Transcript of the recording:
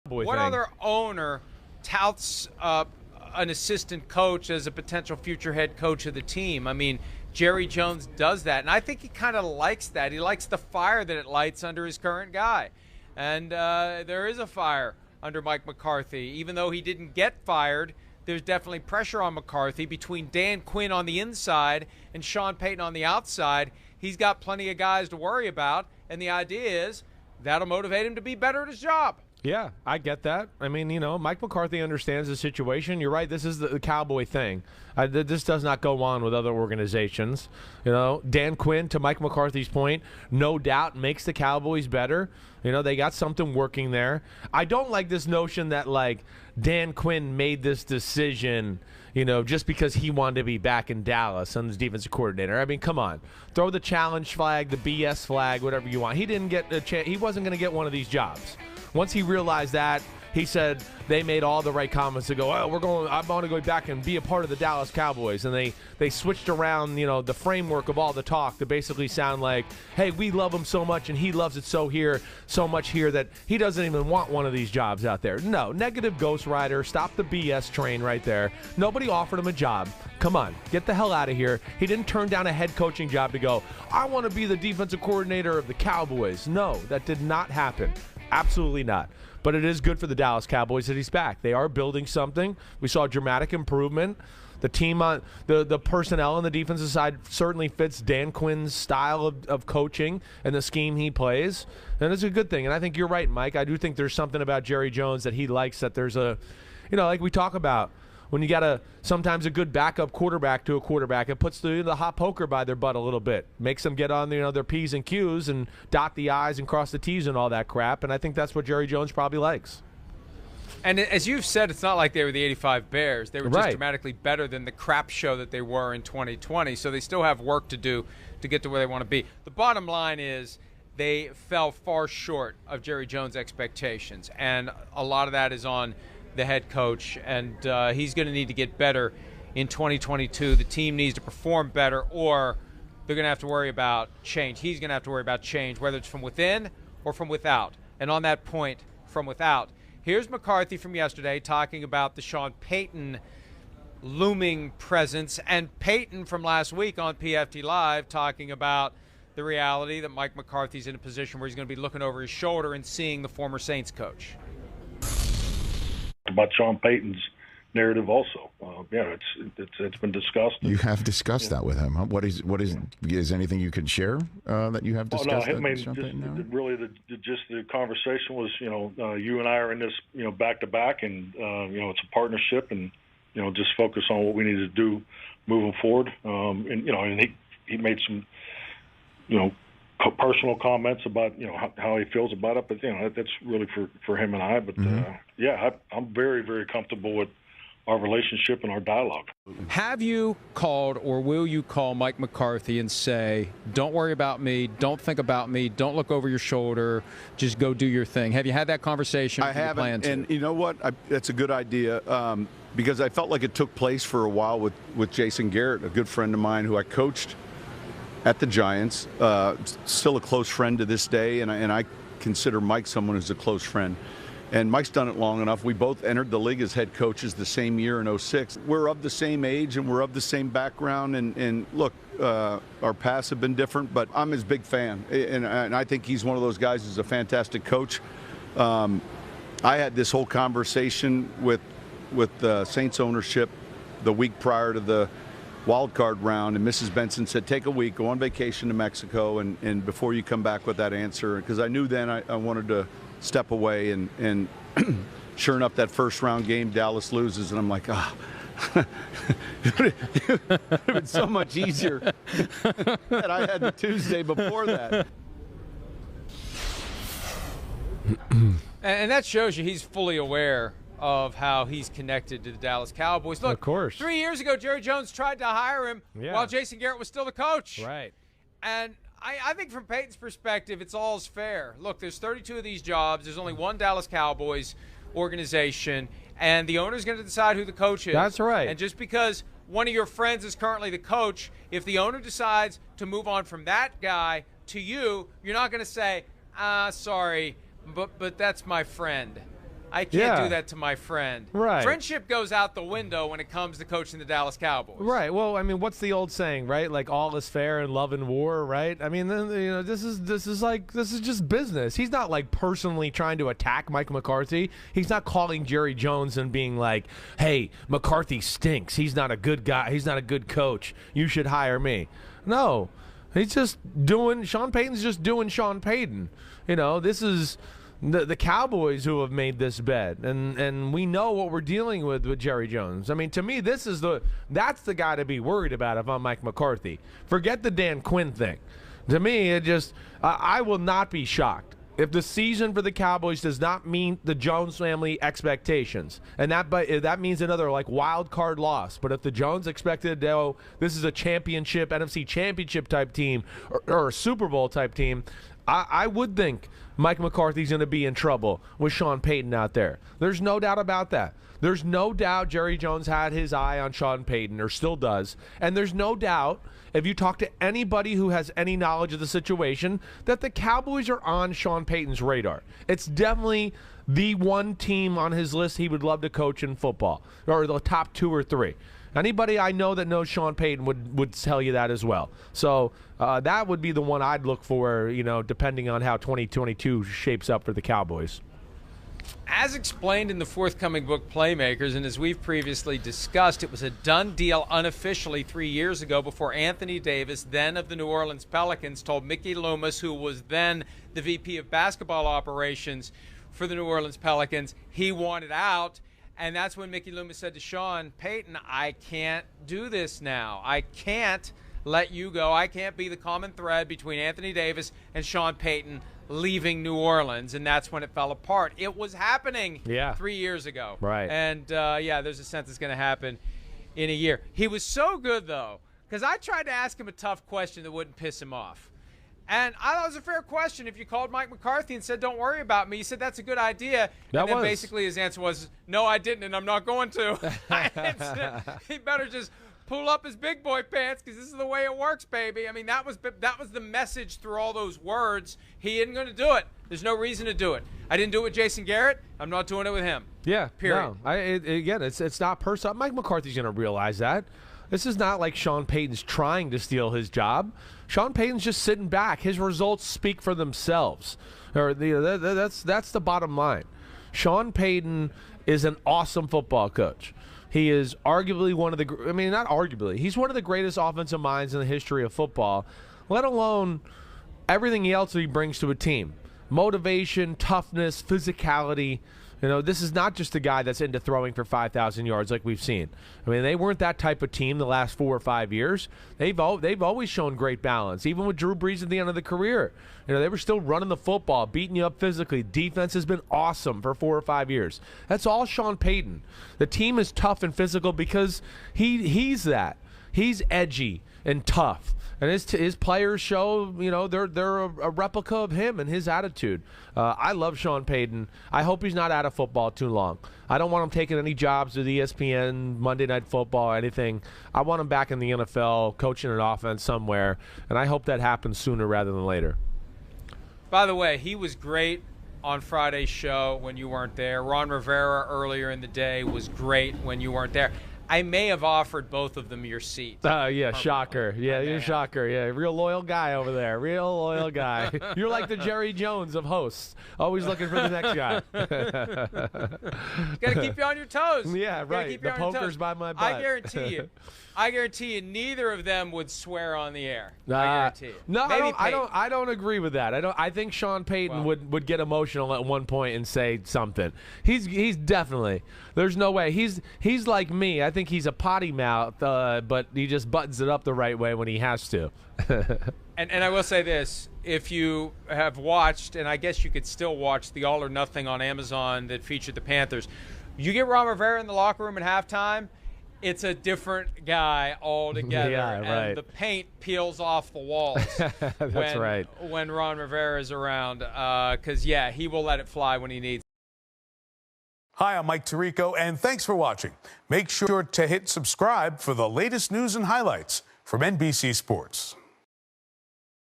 What other owner touts an assistant coach as a potential future head coach of the team? I mean, Jerry Jones does that, and I think he kind of likes that. He likes the fire that it lights under his current guy. And there is a fire under Mike McCarthy. Even though he didn't get fired, there's definitely pressure on McCarthy between Dan Quinn on the inside and Sean Payton on the outside. He's got plenty of guys to worry about, and the idea is that'll motivate him to be better at his job. Yeah, I get that. I mean, Mike McCarthy understands the situation. You're right. This is the Cowboy thing. This does not go on with other organizations. Dan Quinn, to Mike McCarthy's point, no doubt makes the Cowboys better. They got something working there. I don't like this notion that, Dan Quinn made this decision, just because he wanted to be back in Dallas and his defensive coordinator. I mean, come on. Throw the challenge flag, the BS flag, whatever you want. He didn't get a chance. He wasn't going to get one of these jobs. Once he realized that, he said they made all the right comments to go, I want to go back and be a part of the Dallas Cowboys. And they switched around, the framework of all the talk to basically sound like, hey, we love him so much and he loves it so much here that he doesn't even want one of these jobs out there. No, negative Ghost Rider. Stop the BS train right there. Nobody offered him a job. Come on, get the hell out of here. He didn't turn down a head coaching job to go, I want to be the defensive coordinator of the Cowboys. No, that did not happen. Absolutely not. But it is good for the Dallas Cowboys that he's back. They are building something. We saw dramatic improvement. The team on the personnel on the defensive side certainly fits Dan Quinn's style of coaching and the scheme he plays. And it's a good thing. And I think you're right, Mike. I do think there's something about Jerry Jones that he likes, that there's like we talk about, when you got sometimes a good backup quarterback to a quarterback, it puts the hot poker by their butt a little bit, makes them get on their P's and Q's and dot the I's and cross the T's and all that crap. And I think that's what Jerry Jones probably likes. And as you've said, it's not like they were the 85 Bears. They were just Right. dramatically better than the crap show that they were in 2020. So they still have work to do to get to where they want to be. The bottom line is they fell far short of Jerry Jones' expectations. And a lot of that is on the head coach, and he's going to need to get better in 2022. The team needs to perform better, or they're going to have to worry about change. He's going to have to worry about change, whether it's from within or from without. And on that point, from without, here's McCarthy from yesterday talking about the Sean Payton looming presence, and Payton from last week on PFT Live talking about the reality that Mike McCarthy's in a position where he's going to be looking over his shoulder and seeing the former Saints coach. About Sean Payton's narrative also. It's been discussed. You have discussed that with him, huh? What is anything you could share that you have discussed? The conversation was, you and I are in this, back to back, and it's a partnership, and just focus on what we need to do moving forward. And he made some, personal comments about how he feels about it, but that's really for him and I. But I'm very, very comfortable with our relationship and our dialogue. Have you called, or will you call Mike McCarthy and say, don't worry about me, don't think about me, don't look over your shoulder, just go do your thing? Have you had that conversation? I haven't, and you know what? That's a good idea, because I felt like it took place for a while with Jason Garrett, a good friend of mine who I coached at the Giants, still a close friend to this day, and I consider Mike someone who's a close friend. And Mike's done it long enough. We both entered the league as head coaches the same year in 2006. We're of the same age and we're of the same background. And look, our paths have been different, but I'm his big fan. And I think he's one of those guys who's a fantastic coach. I had this whole conversation with the Saints ownership the week prior to the wild card round, and Mrs. Benson said, take a week, go on vacation to Mexico, and before you come back with that answer, because I knew then I wanted to step away, and sure enough, that first round game, Dallas loses, and I'm like, it would have been so much easier that I had the Tuesday before that. And that shows you he's fully aware of how he's connected to the Dallas Cowboys. Look, of course. 3 years ago, Jerry Jones tried to hire him while Jason Garrett was still the coach. Right. And I think from Peyton's perspective, it's all's fair. Look, there's 32 of these jobs. There's only one Dallas Cowboys organization, and the owner's going to decide who the coach is. That's right. And just because one of your friends is currently the coach, if the owner decides to move on from that guy to you, you're not going to say, sorry, but that's my friend. I can't do that to my friend. Right. Friendship goes out the window when it comes to coaching the Dallas Cowboys. Right. Well, I mean, what's the old saying, right? Like all is fair in love and war, right? I mean, this is just business. He's not like personally trying to attack Mike McCarthy. He's not calling Jerry Jones and being like, "Hey, McCarthy stinks. He's not a good guy. He's not a good coach. You should hire me." No. He's just doing Sean Payton's just doing Sean Payton. This is the Cowboys who have made this bet, and we know what we're dealing with Jerry Jones. I mean, to me, that's the guy to be worried about if I'm Mike McCarthy. Forget the Dan Quinn thing. To me, I will not be shocked if the season for the Cowboys does not meet the Jones family expectations, and that means another like wild card loss. But if the Jones expected, this is a championship, NFC championship type team or a Super Bowl type team, I would think Mike McCarthy's going to be in trouble with Sean Payton out there. There's no doubt about that. There's no doubt Jerry Jones had his eye on Sean Payton, or still does. And there's no doubt, if you talk to anybody who has any knowledge of the situation, that the Cowboys are on Sean Payton's radar. It's definitely the one team on his list he would love to coach in football, or the top 2 or 3. Anybody I know that knows Sean Payton would tell you that as well. So that would be the one I'd look for, depending on how 2022 shapes up for the Cowboys. As explained in the forthcoming book Playmakers, and as we've previously discussed, it was a done deal unofficially 3 years ago before Anthony Davis, then of the New Orleans Pelicans, told Mickey Loomis, who was then the VP of basketball operations for the New Orleans Pelicans, he wanted out. And that's when Mickey Loomis said to Sean Payton, "I can't do this now. I can't let you go. I can't be the common thread between Anthony Davis and Sean Payton leaving New Orleans." And that's when it fell apart. It was happening 3 years ago. Right. And, there's a sense it's going to happen in a year. He was so good, though, because I tried to ask him a tough question that wouldn't piss him off. And I thought it was a fair question. If you called Mike McCarthy and said, "Don't worry about me," he said, "That's a good idea." And then basically his answer was, "No, I didn't, and I'm not going to." He better just pull up his big boy pants, because this is the way it works, baby. I mean, that was the message through all those words. He isn't going to do it. There's no reason to do it. I didn't do it with Jason Garrett. I'm not doing it with him. Yeah, period. No, again, it's not personal. Mike McCarthy's going to realize that. This is not like Sean Payton's trying to steal his job. Sean Payton's just sitting back. His results speak for themselves. That's the bottom line. Sean Payton is an awesome football coach. He is arguably not arguably. He's one of the greatest offensive minds in the history of football, let alone everything else that he brings to a team. Motivation, toughness, physicality. This is not just a guy that's into throwing for 5,000 yards like we've seen. I mean, they weren't that type of team the last 4 or 5 years. They've always shown great balance, even with Drew Brees at the end of the career. They were still running the football, beating you up physically. Defense has been awesome for 4 or 5 years. That's all Sean Payton. The team is tough and physical because he's that. He's edgy and tough. And his players show, they're a replica of him and his attitude. I love Sean Payton. I hope he's not out of football too long. I don't want him taking any jobs with ESPN, Monday Night Football, anything. I want him back in the NFL, coaching an offense somewhere, and I hope that happens sooner rather than later. By the way, he was great on Friday's show when you weren't there. Ron Rivera earlier in the day was great when you weren't there. I may have offered both of them your seat. Yeah, shocker. Yeah, you're a shocker. Yeah, real loyal guy over there. Real loyal guy. You're like the Jerry Jones of hosts, always looking for the next guy. Got to keep you on your toes. Yeah, right. The poker's by my butt. I guarantee you, neither of them would swear on the air. I guarantee you. No, I don't agree with that. I think Sean Payton would get emotional at one point and say something. He's definitely. There's no way. He's like me. I think he's a potty mouth, but he just buttons it up the right way when he has to. And I will say this. If you have watched, and I guess you could still watch, the All or Nothing on Amazon that featured the Panthers, you get Ron Rivera in the locker room at halftime, it's a different guy altogether. Yeah, right. And the paint peels off the walls. That's right. When Ron Rivera is around, because, he will let it fly when he needs. Hi, I'm Mike Tirico, and thanks for watching. Make sure to hit subscribe for the latest news and highlights from NBC Sports.